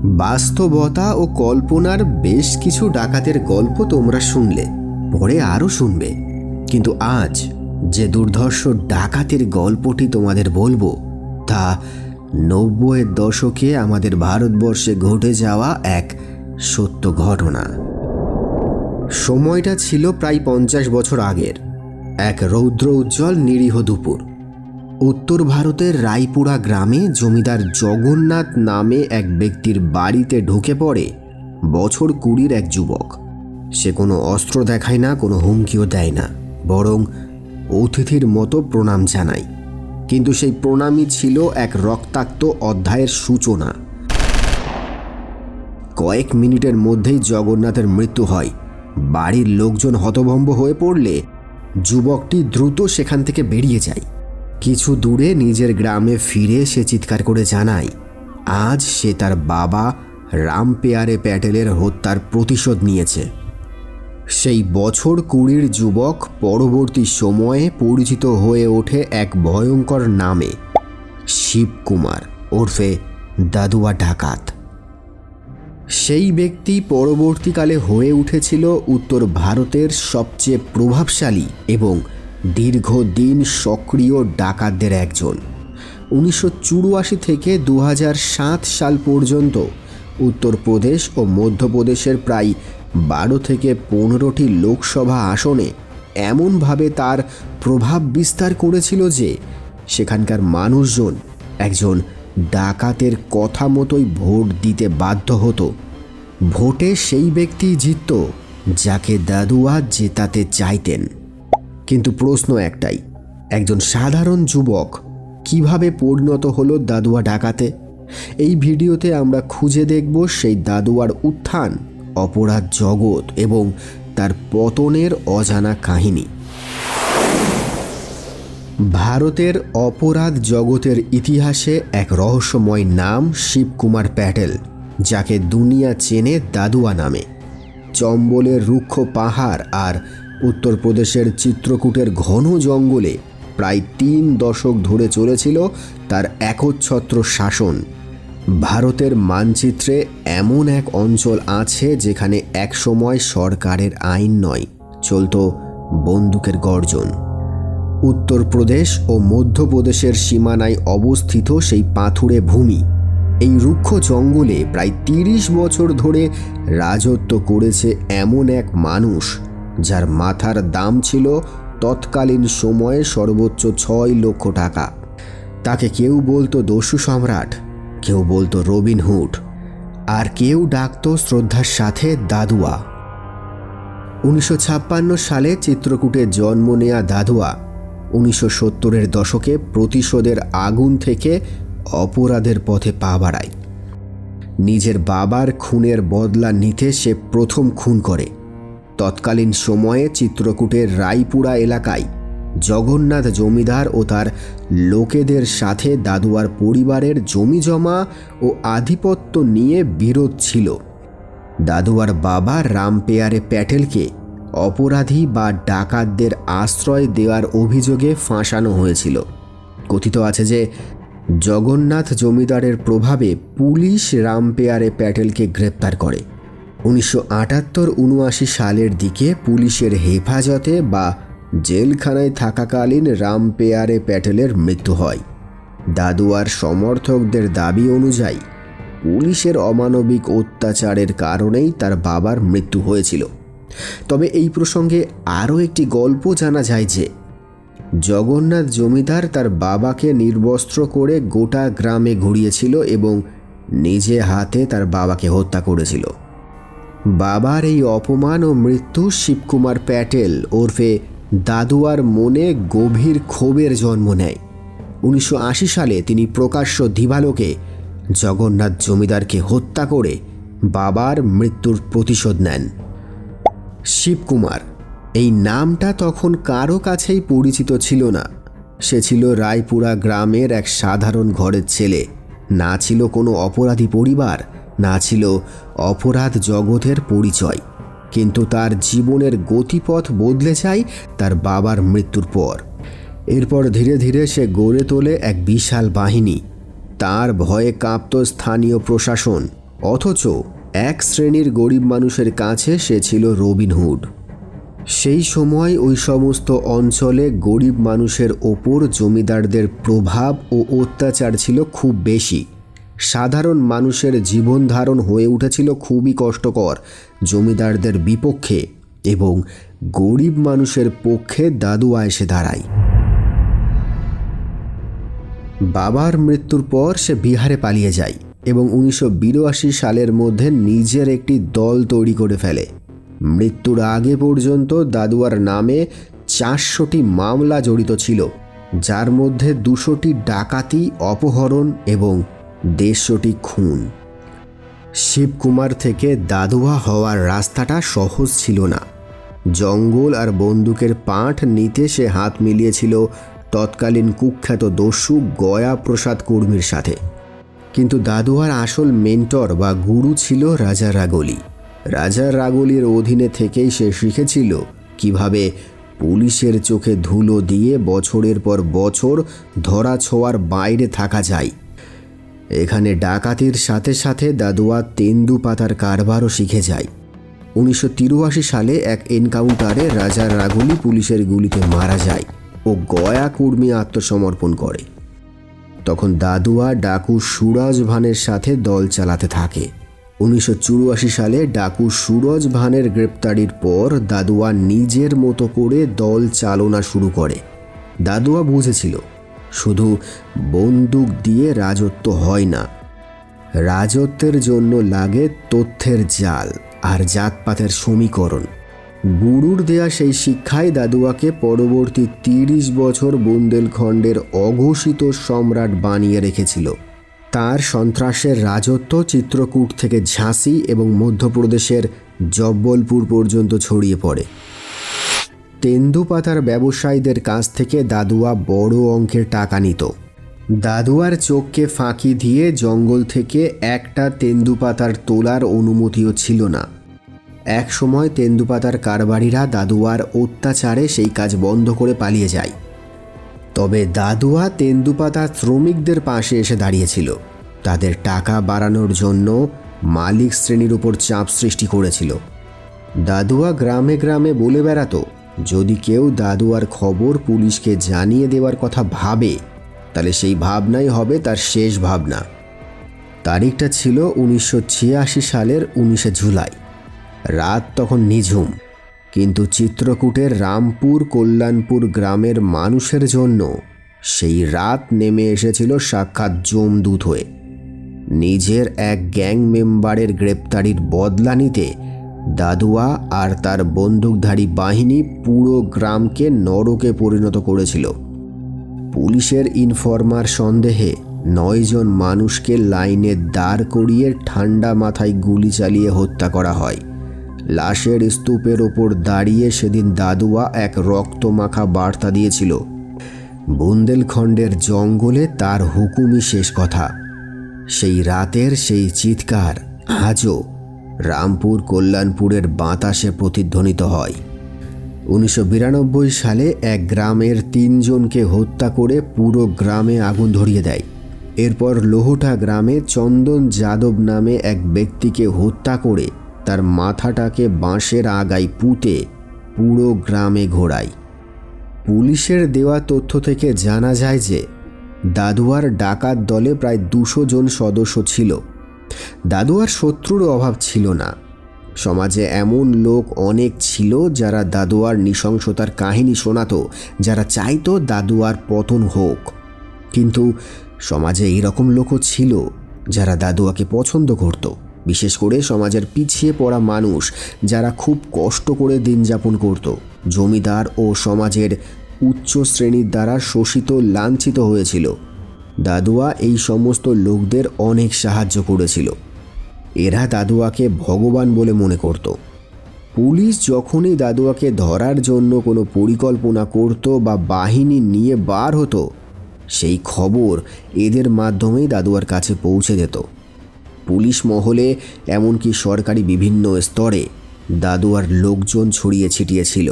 বাস্তবতা ও কল্পনার বেশ কিছু ডাকাতের গল্প তোমরা শুনলে, পরে আরও শুনবে, কিন্তু আজ যে দুর্ধর্ষ ডাকাতের গল্পটি তোমাদের বলবো তা ৯০-এর দশকে আমাদের ভারতবর্ষে ঘটে যাওয়া এক সত্য ঘটনা। সময়টা ছিল প্রায় ৫০ বছর আগের এক রৌদ্র উজ্জ্বল নিরীহ দুপুর। উত্তর ভারতের রায়পুরা গ্রামে জমিদার জগন্নাথ নামে এক ব্যক্তির বাড়িতে ঢুকে পড়ে বছর ২০-র এক যুবক। সে কোনো অস্ত্র দেখায় না, কোনো হুমকিও দেয় না, বরং অতিথির মতো প্রণাম জানায়। কিন্তু সেই প্রণামই ছিল এক রক্তাক্ত অধ্যায়ের সূচনা। কয়েক মিনিটের মধ্যেই জগন্নাথের মৃত্যু হয়। বাড়ির লোকজন হতভম্ব হয়ে পড়লে যুবকটি দ্রুত সেখান থেকে বেরিয়ে যায়। কিছু দূরে নিজের গ্রামে ফিরে সে চিৎকার করে জানায় আজ সে তার বাবা রামপেয়ারে প্যাটেলের হত্যার প্রতিশোধ নিয়েছে। সেই বছর ২০-র যুবক পরবর্তী সময়ে পরিচিত হয়ে ওঠে এক ভয়ঙ্কর নামে, শিবকুমার ওরফে দাদুয়া ডাকাত। সেই ব্যক্তি পরবর্তীকালে হয়ে উঠেছিল উত্তর ভারতের সবচেয়ে প্রভাবশালী এবং দীর্ঘদিন সক্রিয় ডাকাতদের একজন। ১৯৮৪ থেকে ২০০৭ সাল পর্যন্ত উত্তরপ্রদেশ ও মধ্যপ্রদেশের প্রায় ১২ থেকে ১৫টি লোকসভা আসনে এমনভাবে তার প্রভাব বিস্তার করেছিল যে সেখানকার মানুষজন একজন ডাকাতের কথা মতোই ভোট দিতে বাধ্য হতো। ভোটে সেই ব্যক্তি জিতত যাকে দাদুয়া জেতাতে চাইতেন। কিন্তু প্রশ্ন একটাই, একজন সাধারণ যুবক কিভাবে পরিণত হলো দাদুয়া ডাকাতে? এই ভিডিওতে আমরা খুঁজে দেখব সেই দাদুয়ার উত্থান, অপরাধ জগৎ এবং তার পতনের অজানা কাহিনী। ভারতের অপরাধ জগতের ইতিহাসে এক রহস্যময় নাম শিবকুমার প্যাটেল, যাকে দুনিয়া চেনে দাদুয়া নামে। চম্বলের রুক্ষ পাহাড় আর উত্তরপ্রদেশের চিত্রকূটের ঘন জঙ্গলে প্রায় ৩ দশক ধরে চলেছিল তার একচ্ছত্র শাসন। ভারতের মানচিত্রে এমন এক অঞ্চল আছে যেখানে একসময় সরকারের আইন নয়, চলত বন্দুকের গর্জন। উত্তরপ্রদেশ ও মধ্যপ্রদেশের সীমানায় অবস্থিত সেই পাথুরে ভূমি। এই রুক্ষ জঙ্গলে প্রায় ৩০ বছর ধরে রাজত্ব করেছে এমন এক মানুষ যার মাথার দাম ছিল তৎকালীন সময়ে সর্বোচ্চ ৬ লক্ষ টাকা। তাকে কেউ বলতো দস্যু সম্রাট, কেউ বলতো রবিনহুড, আর কেউ ডাকতো শ্রদ্ধার সাথে দাদুয়া। ১৯৫৬ সালে চিত্রকূটে জন্ম নেয়া দাদুয়া ১৯৭০-এর দশকে প্রতিশোধের আগুন থেকে অপরাধের পথে পা বাড়ায়। নিজের বাবার খুনের বদলা নিতে সে প্রথম খুন করে। তৎকালীন সময়ে চিত্রকূটের রায়পুরা এলাকায় জগন্নাথ জমিদার ও তার লোকেদের সাথে দাদুয়ার পরিবারের জমিজমা ও আধিপত্য নিয়ে বিরোধ ছিল। দাদুয়ার বাবা রামপেয়ারে প্যাটেলকে অপরাধী বা ডাকাতদের আশ্রয় দেওয়ার অভিযোগে ফাঁসানো হয়েছিল। কথিত আছে যে জগন্নাথ জমিদারের প্রভাবে পুলিশ রামপেয়ারে প্যাটেলকে গ্রেপ্তার করে। ১৯৭৮-৭৯ সালের দিকে পুলিশের হেফাজতে বা জেলখানায় থাকাকালীন রামপেয়ারে প্যাটেলের মৃত্যু হয়। দাদুয়ার সমর্থকদের দাবি অনুযায়ী পুলিশের অমানবিক অত্যাচারের কারণেই তার বাবার মৃত্যু হয়েছিল। তবে এই প্রসঙ্গে আরও একটি গল্প জানা যায় যে জগন্নাথ জমিদার তার বাবাকে নির্বস্ত্র করে গোটা গ্রামে ঘুরিয়েছিল এবং নিজে হাতে তার বাবাকে হত্যা করেছিল। বাবার এই অপমান ও মৃত্যু শিবকুমার প্যাটেল ওরফে দাদুয়ার মনে গভীর ক্ষোভের জন্ম নেয়। ১৯৮০ সালে তিনি প্রকাশ্য দিবালোকে জগন্নাথ জমিদারকে হত্যা করে বাবার মৃত্যুর প্রতিশোধ নেন। শিবকুমার এই নামটা তখন কারো কাছেই পরিচিত ছিল না। সে ছিল রায়পুরা গ্রামের এক সাধারণ ঘরের ছেলে। না ছিল কোনো অপরাধী পরিবার, না ছিল অপরাধ জগতের পরিচয়। কিন্তু তার জীবনের গতিপথ বদলে যায় তার বাবার মৃত্যুর পর। এরপর ধীরে ধীরে সে গড়ে তোলে এক বিশাল বাহিনী। তার ভয়ে কাঁপত স্থানীয় প্রশাসন, অথচ এক শ্রেণীর গরিব মানুষের কাছে সে ছিল রবিনহুড। সেই সময় ওই সমস্ত অঞ্চলে গরিব মানুষের ওপর জমিদারদের প্রভাব ও অত্যাচার ছিল খুব বেশি। সাধারণ মানুষের জীবন ধারণ হয়ে উঠেছিল খুবই কষ্টকর জমিদারদের বিপক্ষে, এবং গরিব মানুষের পক্ষে দাদুয়া এসে দাঁড়ায়। বাবার মৃত্যুর পর সে বিহারে পালিয়ে যায় এবং 1982 সালের মধ্যে নিজের একটি দল তৈরি করে ফেলে। মৃত্যুর আগে পর্যন্ত দাদুয়ার নামে 400টি মামলা জড়িত ছিল, যার মধ্যে 200টি ডাকাতি, অপহরণ এবং 150টি খুন। শিবকুমার থেকে দাদুয়া হওয়ার রাস্তাটা সহজ ছিল না। জঙ্গল আর বন্দুকের পাঠ নিতে সে হাত মিলিয়েছিল তৎকালীন কুখ্যাত দস্যু গয়া প্রসাদ কর্মীর সাথে। কিন্তু দাদুয়ার আসল মেন্টর বা গুরু ছিল রাজা রাগলি। রাজা রাগলির অধীনে থেকেই সে শিখেছিল কিভাবে পুলিশের চোখে ধুলো দিয়ে বছরের পর বছর ধরা ছোঁয়ার বাইরে থাকা যায়। এখানে ডাকাতির সাথে সাথে দাদুয়া তেন্দুপাতার কারবারও শিখে যায়। 1983 সালে এক এনকাউন্টারে রাজা রাগলি পুলিশের গুলিতে মারা যায় ও গয়া কুর্মী আত্মসমর্পণ করে। তখন দাদুয়া ডাকু সুরজ ভানের সাথে দল চালাতে থাকে। 1984 সালে ডাকু সুরজ ভানের গ্রেপ্তারির পর দাদুয়া নিজের মতো করে দল চালনা শুরু করে। দাদুয়া বুঝেছিল শুধু বন্দুক দিয়ে রাজত্ব হয় না, রাজত্বের জন্য লাগে তথ্যের জাল আর জাতপাতের সমীকরণ। গুরুর দেয়া সেই শিক্ষাই দাদুয়াকে পরবর্তী 30 বছর বুন্দেলখণ্ডের অঘোষিত সম্রাট বানিয়ে রেখেছিল। তার সন্ত্রাসের রাজত্ব চিত্রকূট থেকে ঝাঁসি এবং মধ্যপ্রদেশের জব্বলপুর পর্যন্ত ছড়িয়ে পড়ে। তেন্দুপাতার ব্যবসায়ীদের কাছ থেকে দাদুয়া বড় অঙ্কের টাকা নিত। দাদুয়ার চোখকে ফাঁকি দিয়ে জঙ্গল থেকে একটা তেন্দুপাতার তোলার অনুমতিও ছিল না। এক সময় তেন্দুপাতার কারবারিরা দাদুয়ার অত্যাচারে সেই কাজ বন্ধ করে পালিয়ে যায়। তবে দাদুয়া তেন্দুপাতা শ্রমিকদের পাশে এসে দাঁড়িয়েছিল। তাদের টাকা বাড়ানোর জন্য মালিক শ্রেণীর উপর চাপ সৃষ্টি করেছিল। দাদুয়া গ্রামে গ্রামে বলে বেড়াতো, যদি কেউ দাদুয়ার খবর পুলিশকে জানিয়ে দেওয়ার কথা ভাবে তাহলে সেই ভাবনাই হবে তার শেষ ভাবনা। তারিখটা ছিল 1986 সালের 19 জুলাই। রাত তখন নিঝুম, কিন্তু চিত্রকূটের রামপুর কল্যাণপুর গ্রামের মানুষের জন্য সেই রাত নেমে এসেছিল সাক্ষাৎ যমদূত হয়ে। নিজের এক গ্যাং মেম্বারের গ্রেপ্তারির বদলা নিতে দাদুয়া আর তার বন্দুকধারী বাহিনী পুরো গ্রামকে নরকে পরিণত করেছিল। পুলিশের ইনফরমার সন্দেহে 9 জন মানুষকে লাইনে দাঁড় করিয়ে ঠান্ডা মাথায় গুলি চালিয়ে হত্যা করা হয়। লাশের স্তূপের ওপর দাঁড়িয়ে সেদিন দাদুয়া এক রক্তমাখা বার্তা দিয়েছিল, বুন্দেলখণ্ডের জঙ্গলে তার হুকুমই শেষ কথা। সেই রাতের সেই চিৎকার আজও রামপুর কল্যাণপুরের বাতাসে প্রতিধ্বনিত হয়। 1992 সালে এক গ্রামের 3 জনকে হত্যা করে পুরো গ্রামে আগুন ধরিয়ে দেয়। এরপর লোহটা গ্রামে চন্দন যাদব নামে এক ব্যক্তিকে হত্যা করে তার মাথাটাকে বাঁশের আগায় পুঁতে পুরো গ্রামে ঘোরায়। পুলিশের দেওয়া তথ্য থেকে জানা যায় যে দাদুয়ার ডাকাত দলে প্রায় 200 জন সদস্য ছিল। দাদুয়ার শত্রুর অভাব ছিল না। সমাজে এমন লোক অনেক ছিল যারা দাদুয়ার নৃশংসতার কাহিনী শোনাতো, যারা চাইতো দাদুয়ার পতন হোক। কিন্তু সমাজে এরকম লোকও ছিল যারা দাদুয়াকে পছন্দ করত, বিশেষ করে সমাজের পিছিয়ে পড়া মানুষ যারা খুব কষ্ট করে দিন যাপন করত, জমিদার ও সমাজের উচ্চ শ্রেণীর দ্বারা শোষিত লাঞ্ছিত হয়েছিল। দাদুয়া এই সমস্ত লোকদের অনেক সাহায্য করেছিল। এরা দাদুয়াকে ভগবান বলে মনে করত। পুলিশ যখনই দাদুয়াকে ধরার জন্য কোনো পরিকল্পনা করত বা বাহিনী নিয়ে বার হতো, সেই খবর এদের মাধ্যমেই দাদুয়ার কাছে পৌঁছে যেত। পুলিশ মহলে এমনকি সরকারি বিভিন্ন স্তরে দাদুয়ার লোকজন ছড়িয়ে ছিটিয়ে ছিল।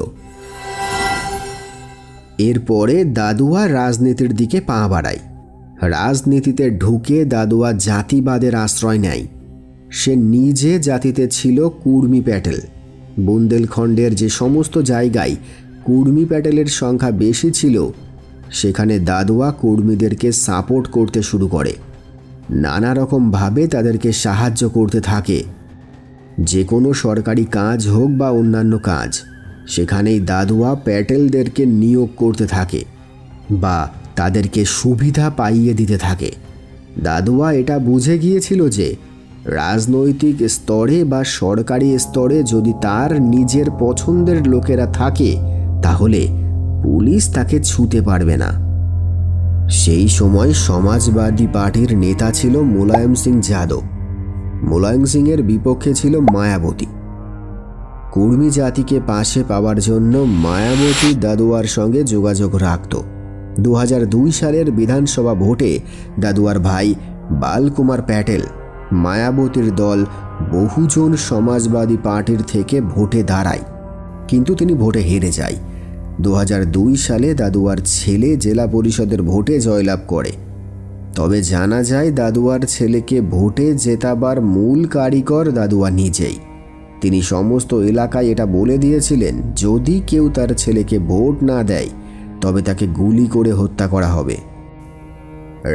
এরপরে দাদুয়া রাজনীতির দিকে পা বাড়ায়। রাজনীতিতে ঢুকে দাদুয়া জাতিবাদের আশ্রয় নেয়। সে নিজে জাতিতে ছিল কুর্মি প্যাটেল। বুন্দেলখণ্ডের যে সমস্ত জায়গায় কুর্মি প্যাটেলের সংখ্যা বেশি ছিল সেখানে দাদুয়া কুর্মিদেরকে সাপোর্ট করতে শুরু করে, নানা রকমভাবে তাদেরকে সাহায্য করতে থাকে। যে কোনো সরকারি কাজ হোক বা অন্যান্য কাজ, সেখানেই দাদুয়া প্যাটেলদেরকে নিয়োগ করতে থাকে বা তাদেরকে সুবিধা পাইয়ে দিতে থাকে। দাদুয়া এটা বুঝে গিয়েছিল যে রাজনৈতিক স্তরে বা সরকারি স্তরে যদি তার নিজের পছন্দের লোকেরা থাকে তাহলে পুলিশ তাকে ছুঁতে পারবে না। সেই সময় সমাজবাদী পার্টির নেতা ছিল মুলায়ম সিং যাদব। মুলায়ম সিংয়ের বিপক্ষে ছিল মায়াবতী। কুর্মি জাতিকে পাশে পাওয়ার জন্য মায়াবতী দাদুয়ার সঙ্গে যোগাযোগ রাখত। 2002 সালের বিধানসভা ভোটে দাদুয়ার ভাই বালকুমার প্যাটেল মায়াবতীর দল বহুজন সমাজবাদী পার্টির থেকে ভোটে দাঁড়ায়, কিন্তু তিনি ভোটে হেরে যায়। 2002 সালে দাদুয়ার ছেলে জেলা পরিষদের ভোটে জয়লাভ করে। তবে জানা যায় দাদুয়ার ছেলেকে ভোটে জেতাবার মূল কারিগর দাদুয়া নিজেই। তিনি সমস্ত এলাকায় এটা বলে দিয়েছিলেন যদি কেউ তার ছেলেকে ভোট না দেয় তবে তাকে গুলি করে হত্যা করা হবে।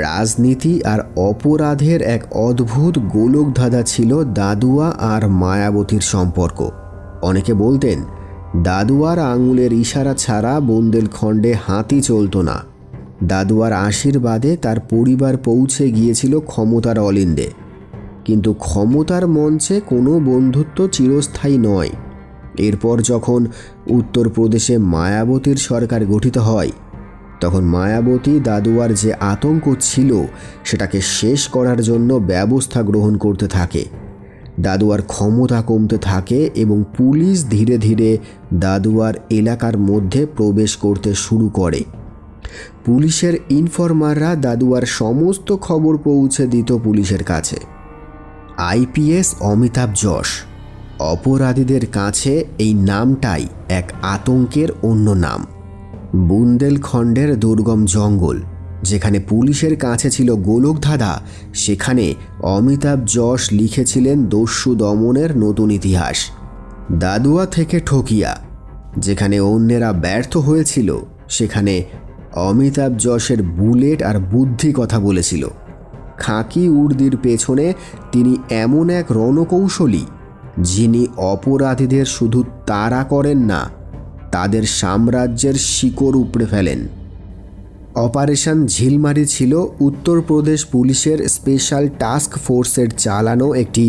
রাজনীতি আর অপরাধের এক অদ্ভুত গোলকধাঁধা ছিল দাদুয়া আর মায়াবতীর সম্পর্ক। অনেকে বলতেন দাদুয়ার আঙুলের ইশারা ছাড়া বুন্দেলখণ্ডে হাতি চলত না। দাদুয়ার আশীর্বাদে তার পরিবার পৌঁছে গিয়েছিল ক্ষমতার অলিন্দে, কিন্তু ক্ষমতার মঞ্চে কোনো বন্ধুত্ব চিরস্থায়ী নয়। এরপর যখন উত্তরপ্রদেশে মায়াবতীর সরকার গঠিত হয় তখন মায়াবতী দাদুয়ার যে আতঙ্ক ছিল সেটাকে শেষ করার জন্য ব্যবস্থা গ্রহণ করতে থাকে। দাদুয়ার ক্ষমতা কমতে থাকে এবং পুলিশ ধীরে ধীরে দাদুয়ার এলাকার মধ্যে প্রবেশ করতে শুরু করে। পুলিশের ইনফরমাররা দাদুয়ার সমস্ত খবর পৌঁছে দিত পুলিশের কাছে। আইপিএস অমিতাভ যশ। অপরাধীদের কাছে এই নামটাই এক আতঙ্কের অন্য নাম। বুন্দেলখণ্ডের দুর্গম জঙ্গল, যেখানে পুলিশের কাছে ছিল গোলকধাঁধা, সেখানে অমিতাভ যশ লিখেছিলেন দস্যু দমনের নতুন ইতিহাস। দাদুয়া থেকে ঠকিয়া, যেখানে অন্যেরা ব্যর্থ হয়েছিল সেখানে অমিতাভ যশের বুলেট আর বুদ্ধি কথা বলেছিল। খাকি উর্দির পেছনে তিনি এমন এক রণকৌশলী যিনি অপরাধীদের শুধু তাড়া করেন না, তাদের সাম্রাজ্যের শিকড় উপড়ে ফেলেন। অপারেশন ঝিলমারি ছিল উত্তরপ্রদেশ পুলিশের স্পেশাল টাস্ক ফোর্সের চালানো একটি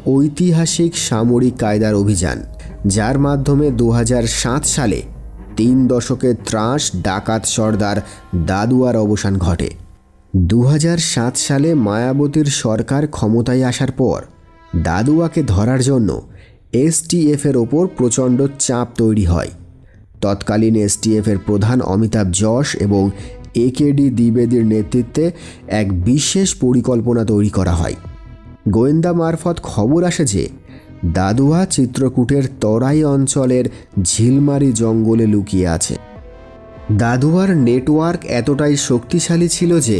ঐতিহাসিক সামরিক কায়দার অভিযান, যার মাধ্যমে 2007 সালে 3 দশকের ত্রাস ডাকাত সর্দার দাদুয়ার অবসান ঘটে। 2007 সালে মায়াবতীর সরকার ক্ষমতায় আসার পর দাদুয়াকে ধরার জন্য এসটিএফের ওপর প্রচণ্ড চাপ তৈরি হয়। তৎকালীন এসটিএফের প্রধান অমিতাভ যশ এবং একেডি দ্বিবেদীর নেতৃত্বে এক বিশেষ পরিকল্পনা তৈরি করা হয়। গোয়েন্দা মারফত খবর আসে যে দাদুয়া চিত্রকূটের তরাই অঞ্চলের ঝিলমারি জঙ্গলে লুকিয়ে আছে। দাদুয়ার নেটওয়ার্ক এতটাই শক্তিশালী ছিল যে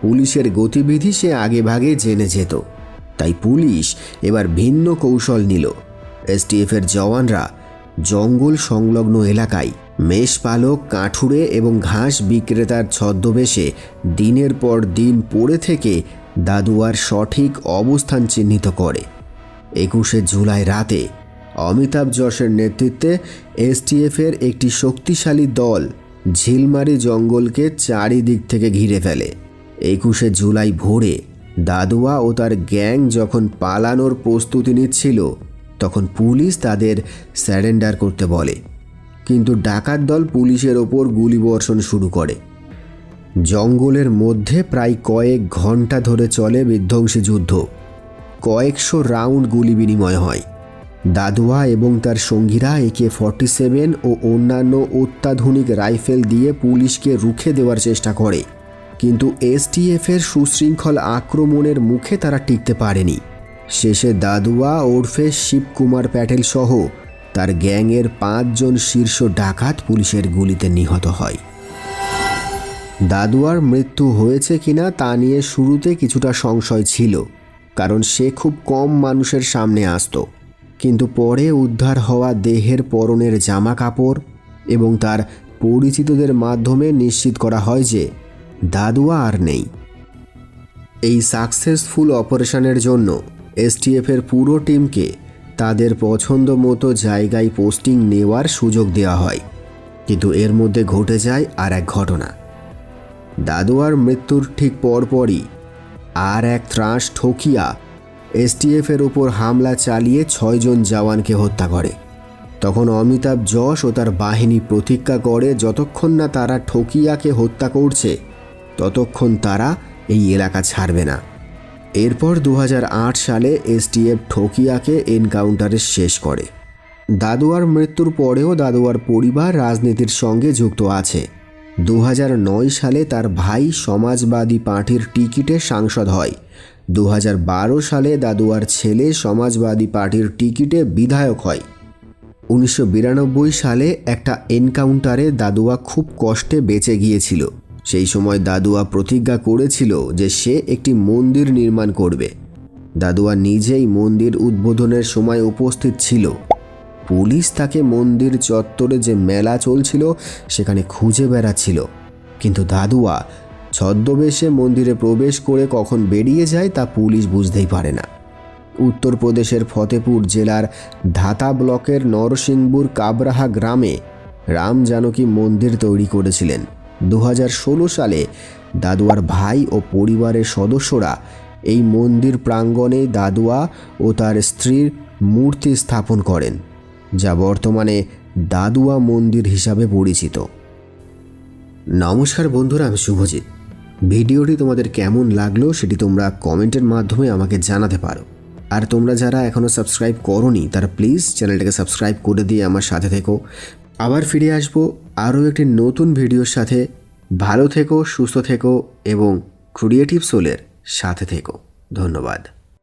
পুলিশের গতিবিধি সে আগেভাগে জেনে যেত। তাই পুলিশ এবার ভিন্ন কৌশল নিল। এসটিএফের জওয়ানরা জঙ্গল সংলগ্ন এলাকায় মেষপালক, কাঠুরে এবং ঘাস বিক্রেতার ছদ্মবেশে দিনের পর দিন পড়ে থেকে দাদুয়ার সঠিক অবস্থান চিহ্নিত করে। 21শে জুলাই রাতে অমিতাভ যশের নেতৃত্বে এসটিএফের একটি শক্তিশালী দল ঝিলমারি জঙ্গলকে চারিদিক থেকে ঘিরে ফেলে। 21শে জুলাই ভোরে দাদুয়া ও তার গ্যাং যখন পালানোর প্রস্তুতি নিচ্ছিল তখন পুলিশ তাদের স্যারেন্ডার করতে বলে, কিন্তু ডাকাত দল পুলিশের ওপর গুলিবর্ষণ শুরু করে। জঙ্গলের মধ্যে প্রায় কয়েক ঘন্টা ধরে চলে বিধ্বংসী যুদ্ধ। কয়েকশো রাউন্ড গুলি বিনিময় হয়। দাদুয়া এবং তার সঙ্গীরা AK-47 ও অন্যান্য অত্যাধুনিক রাইফেল দিয়ে পুলিশকে রুখে দেওয়ার চেষ্টা করে, কিন্তু এসটিএফের সুশৃঙ্খল আক্রমণের মুখে তারা টিকতে পারেনি। শেষে দাদুয়া ওরফে শিবকুমার প্যাটেল সহ তার গ্যাংয়ের 5 জন শীর্ষ ডাকাত পুলিশের গুলিতে নিহত হয়। দাদুয়ার মৃত্যু হয়েছে কিনা তা নিয়ে শুরুতে কিছুটা সংশয় ছিল, কারণ সে খুব কম মানুষের সামনে আসতো। কিন্তু পরে উদ্ধার হওয়া দেহের পরনের জামা কাপড় এবং তার পরিচিতদের মাধ্যমে নিশ্চিত করা হয় যে দাদুয়া আর নেই। এই সাকসেসফুল অপারেশনের জন্য এসটিএফের পুরো টিমকে তাদের পছন্দ মতো জায়গায় পোস্টিং নেওয়ার সুযোগ দেওয়া হয়। কিন্তু এর মধ্যে ঘটে যায় আর এক ঘটনা। দাদুয়ার মৃত্যুর ঠিক পরপরই আর এক ত্রাস ঠকিয়া এসটিএফের উপর হামলা চালিয়ে 6 জন জওয়ানকে হত্যা করে। তখন অমিতাভ যশ ও তার বাহিনী প্রতিজ্ঞা করে যতক্ষণ না তারা ঠকিয়াকে হত্যা করছে ততক্ষণ তারা এই এলাকা ছাড়বে না। এরপর 2008 সালে এসটিএফ ঠকিয়াকে এনকাউন্টারে শেষ করে। দাদুয়ার মৃত্যুর পরেও দাদুয়ার পরিবার রাজনীতির সঙ্গে যুক্ত আছে। 2009 সালে তার ভাই সমাজবাদী পার্টির টিকিটে সাংসদ হয়। 2012 সালে দাদুয়ার ছেলে সমাজবাদী পার্টির টিকিটে বিধায়ক হয়। 1992 সালে একটা এনকাউন্টারে দাদুয়া খুব কষ্টে বেঁচে গিয়েছিল। সেই সময় দাদুয়া প্রতিজ্ঞা করেছিল যে সে একটি মন্দির নির্মাণ করবে। দাদুয়া নিজেই মন্দির উদ্বোধনের সময় উপস্থিত ছিল। পুলিশ তাকে মন্দির চত্বরে যে মেলা চলছিল সেখানে খুঁজে বেড়াচ্ছিল, কিন্তু দাদুয়া ছদ্মবেশে মন্দিরে প্রবেশ করে কখন বেরিয়ে যায় তা পুলিশ বুঝতেই পারে না। উত্তরপ্রদেশের ফতেপুর জেলার ধাতা ব্লকের নরসিংপুর কাবরাহা গ্রামে রাম জানকী মন্দির তৈরি করেছিলেন। 2016 সালে দাদুয়ার ভাই ও পরিবারের সদস্যরা এই মন্দির প্রাঙ্গণে দাদুয়া ও তার স্ত্রীর মূর্তি স্থাপন করেন, যা বর্তমানে দাদুয়া মন্দির হিসাবে পরিচিত। নমস্কার বন্ধুরা, আমি শুভজিৎ। ভিডিওটি তোমাদের কেমন লাগলো সেটি তোমরা কমেন্টের মাধ্যমে আমাকে জানাতে পারো। আর তোমরা যারা এখনও সাবস্ক্রাইব করোনি তারা প্লিজ চ্যানেলটাকে সাবস্ক্রাইব করে দিয়ে আমার সাথে থেকো। আবার ফিরে আসবো আরও একটি নতুন ভিডিওর সাথে। ভালো থেকো, সুস্থ থেকো এবং ক্রিয়েটিভ সোলের সাথে থেকো। ধন্যবাদ।